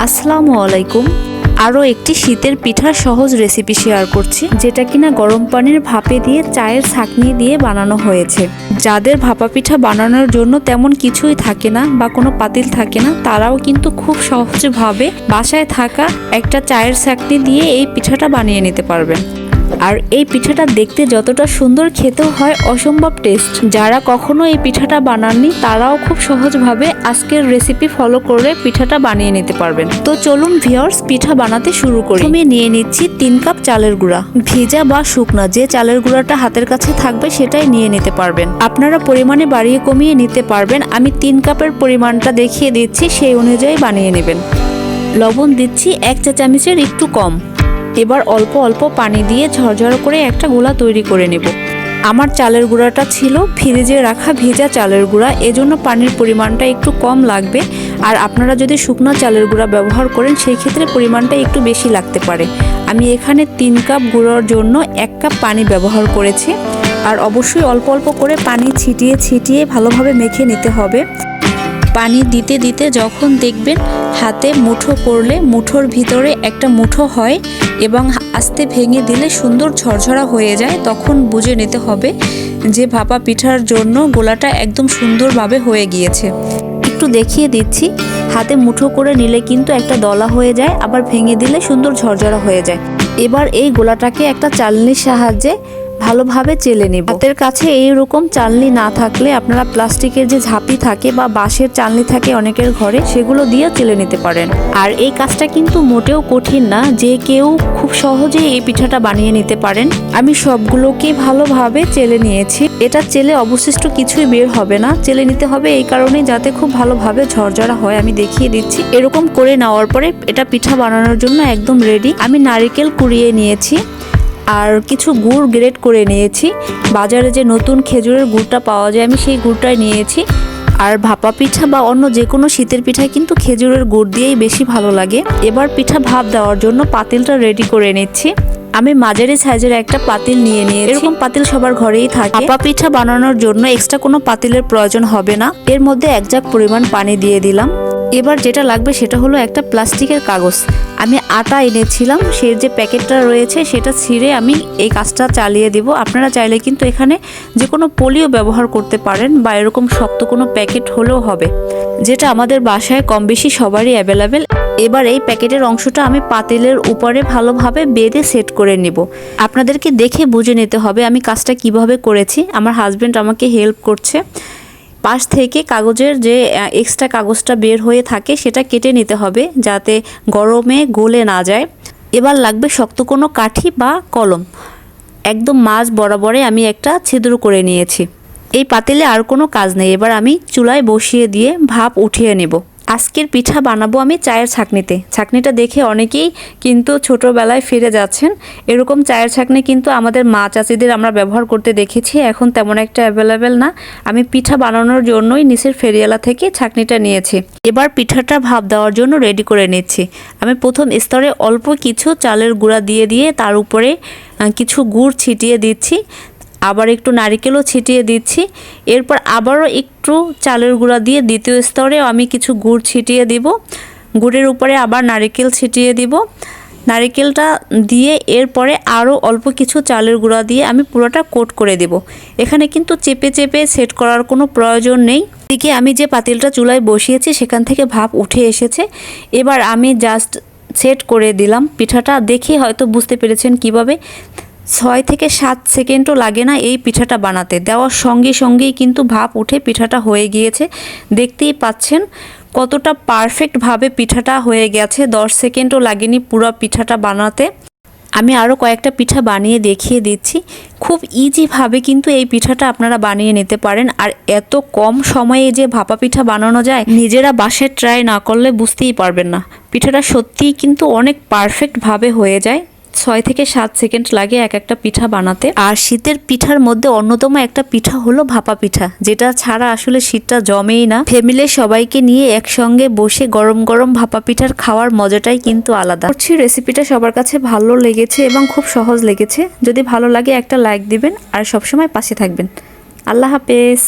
আসসালামু আলাইকুম। আরও একটি শীতের পিঠার সহজ রেসিপি শেয়ার করছি, যেটা কিনা গরম পানির ভাপে দিয়ে চায়ের ছাঁকনি দিয়ে বানানো হয়েছে। যাদের ভাপা পিঠা বানানোর জন্য তেমন কিছুই থাকে না বা কোনো পাতিল থাকে না, তারাও কিন্তু খুব সহজভাবে বাসায় থাকা একটা চায়ের ছাঁকনি দিয়ে এই পিঠাটা বানিয়ে নিতে পারবেন। আর এই পিঠাটা দেখতে যতটা সুন্দর, খেতেও হয় অসম্ভব টেস্ট। যারা কখনো এই পিঠাটা বানাননি তারাও খুব সহজভাবে আজকের রেসিপি ফলো করে পিঠাটা বানিয়ে নিতে পারবেন। তো চলুন ভিউয়ার্স, পিঠা বানাতে শুরু করি। আমি নিয়ে নিচ্ছি 3 কাপ চালের গুঁড়া, ভেজা বা শুকনা, যে চালের গুঁড়াটা হাতের কাছে থাকবে সেটাই নিয়ে নিতে পারবেন। আপনারা পরিমাণে বাড়িয়ে কমিয়ে নিতে পারবেন। আমি 3 কাপের পরিমাণটা দেখিয়ে দিচ্ছি, সেই অনুযায়ী বানিয়ে নেবেন। লবণ দিচ্ছি 1 চা চামচের একটু কম। এবার অল্প অল্প পানি দিয়ে ঝরঝর করে একটা গোলা তৈরি করে নেব। আমার চালের গুঁড়াটা ছিল ফ্রিজে রাখা ভেজা চালের গুঁড়া, এজন্য পানির পরিমাণটা একটু কম লাগবে। আর আপনারা যদি শুকনো চালের গুঁড়া ব্যবহার করেন সেই ক্ষেত্রে পরিমাণটা একটু বেশি লাগতে পারে। আমি এখানে 3 কাপ গুঁড়োর জন্য 1 কাপ পানি ব্যবহার করেছি। আর অবশ্যই অল্প অল্প করে পানি ছিটিয়ে ছিটিয়ে ভালোভাবে মেখে নিতে হবে। পানি দিতে দিতে যখন দেখবেন হাতে মুঠো করলে মুঠোর ভিতরে একটা মুঠো হয় এবং আস্তে ভেঙে দিলে সুন্দর ঝরঝরা হয়ে যায়, তখন বুঝে নিতে হবে যে ভাপা পিঠার জন্য গোলাটা একদম সুন্দরভাবে হয়ে গিয়েছে। একটু দেখিয়ে দিচ্ছি, হাতে মুঠো করে নিলে কিন্তু একটা দলা হয়ে যায়, আবার ভেঙে দিলে সুন্দর ঝরঝরা হয়ে যায়। এবার এই গোলাটাকে একটা চালনির সাহায্যে ভালোভাবে চেলে নেব। হাতের কাছে এইরকম চালনি না থাকলে আপনারা প্লাস্টিকের যে ঝাঁপি থাকে বা বাঁশের চালনি থাকে অনেকের ঘরে, সেগুলো দিয়ে চেলে নিতে পারেন। আর এই কাজটা কিন্তু মোটেও কঠিন না, যে কেউ খুব সহজেই এই পিঠাটা বানিয়ে নিতে পারেন। আমি সবগুলোকে ভালোভাবে চেলে নিয়েছি। এটা চেলে অবশিষ্ট কিছুই বের হবে না। চেলে নিতে হবে এই কারণে যাতে খুব ভালোভাবে ঝরঝরা হয়। আমি দেখিয়ে দিচ্ছি। এরকম করে নেওয়ার পরে এটা পিঠা বানানোর জন্য একদম রেডি। আমি নারকেল কুড়িয়ে নিয়েছি আর কিছু গুড় গ্রেট করে নিয়েছি। বাজারে যে নতুন খেজুরের গুড়টা পাওয়া যায়, আমি সেই গুড়টাই নিয়েছি। আর ভাপা পিঠা বা অন্য যে কোনো শীতের পিঠায় কিন্তু খেজুরের গুড় দিয়েই বেশি ভালো লাগে। এবার পিঠা ভাপ দেওয়ার জন্য পাতিলটা রেডি করে নিচ্ছি। আমি মাঝারি সাইজের একটা পাতিল নিয়ে নিয়েছি। এরকম পাতিল সবার ঘরেই থাকে। ভাপা পিঠা বানানোর জন্য এক্সট্রা কোনো পাতিলের প্রয়োজন হবে না। এর মধ্যে 1 জাগ পরিমাণ পানি দিয়ে দিলাম। এবার যেটা লাগবে সেটা হলো একটা প্লাস্টিকের কাগজ। আমি আটা এনেছিলাম, সেই যে প্যাকেটটা রয়েছে সেটা ছিঁড়ে আমি এই কাজটা চালিয়ে দিব। আপনারা চাইলে কিন্তু এখানে যে কোনো পলিও ব্যবহার করতে পারেন বা এরকম শক্ত কোনো প্যাকেট হলেও হবে, যেটা আমাদের বাসায় কম বেশি সবারই অ্যাভেলেবেল। এবার এই প্যাকেটের অংশটা আমি পাতিলের উপরে ভালোভাবে বেঁধে সেট করে নেব। আপনাদেরকে দেখে বুঝে নিতে হবে আমি কাজটা কিভাবে করেছি। আমার হাজব্যান্ড আমাকে হেল্প করছে। পাশ থেকে কাগজের যে এক্সট্রা কাগজটা বের হয়ে থাকে সেটা কেটে নিতে হবে, যাতে গরমে গলে না যায়। এবার লাগবে শক্ত কোনো কাঠি বা কলম। একদম মাঝ বরাবরে আমি একটা ছিদ্র করে নিয়েছি। এই পাতিলে আর কোনো কাজ নেই। এবার আমি চুলায় বসিয়ে দিয়ে ভাপ উঠিয়ে নেব। আজকের পিঠা বানাবো আমি চায়ের ছাঁকনিতে। ছাঁকনিটা দেখে অনেকেই কিন্তু ছোটোবেলায় ফিরে যাচ্ছেন। এরকম চায়ের ছাঁকনি কিন্তু আমাদের মা চাচিদের আমরা ব্যবহার করতে দেখেছি, এখন তেমন একটা অ্যাভেলেবেল না। আমি পিঠা বানানোর জন্যই নিচের ফেরিয়ালা থেকে ছাঁকনিটা নিয়েছি। এবার পিঠাটা ভাপ দেওয়ার জন্য রেডি করে নিচ্ছি। আমি প্রথম স্তরে অল্প কিছু চালের গুঁড়া দিয়ে দিয়ে তার উপরে কিছু গুড় ছিটিয়ে দিচ্ছি, আবার একটু নারিকেলও ছিটিয়ে দিচ্ছি। এরপর আবারও একটু চালের গুঁড়া দিয়ে দ্বিতীয় স্তরে আমি কিছু গুড় ছিটিয়ে দিব। গুড়ের উপরে আবার নারিকেল ছিটিয়ে দিব। নারিকেলটা দিয়ে এরপরে আরও অল্প কিছু চালের গুঁড়া দিয়ে আমি পুরোটা কোট করে দেব। এখানে কিন্তু চেপে চেপে সেট করার কোনো প্রয়োজন নেই। এদিকে আমি যে পাতিলটা চুলায় বসিয়েছি সেখান থেকে ভাপ উঠে এসেছে। এবার আমি জাস্ট সেট করে দিলাম পিঠাটা। দেখে হয়তো বুঝতে পেরেছেন কিভাবে। 6 থেকে 7 সেকেন্ডও লাগে না এই পিঠাটা বানাতে। দেওয়ার সঙ্গে সঙ্গেই কিন্তু ভাপ উঠে পিঠাটা হয়ে গিয়েছে। দেখতেই পাচ্ছেন কতটা পারফেক্টভাবে পিঠাটা হয়ে গেছে। 10 সেকেন্ডও লাগেনি পুরো পিঠাটা বানাতে। আমি আরও কয়েকটা পিঠা বানিয়ে দেখিয়ে দিচ্ছি। খুব ইজিভাবে কিন্তু এই পিঠাটা আপনারা বানিয়ে নিতে পারেন। আর এত কম সময়ে যে ভাপা পিঠা বানানো যায়, নিজেরা বাসায় ট্রাই না করলে বুঝতেই পারবেন না। পিঠাটা সত্যিই কিন্তু অনেক পারফেক্টভাবে হয়ে যায়। 6 থেকে 7 সেকেন্ড লাগে এক একটা পিঠা বানাতে। আর শীতের পিঠার মধ্যে অন্যতম একটা পিঠা হলো ভাপা পিঠা, যেটা ছাড়া আসলে শীতটা জমেই না। ফ্যামিলির সবাইকে নিয়ে একসঙ্গে বসে গরম গরম ভাপা পিঠার খাওয়ার মজাটাই কিন্তু আলাদা। রেসিপিটা সবার কাছে ভালো লেগেছে এবং খুব সহজ লেগেছে। যদি ভালো লাগে একটা লাইক দিবেন আর সবসময় পাশে থাকবেন। আল্লাহ হাফেজ।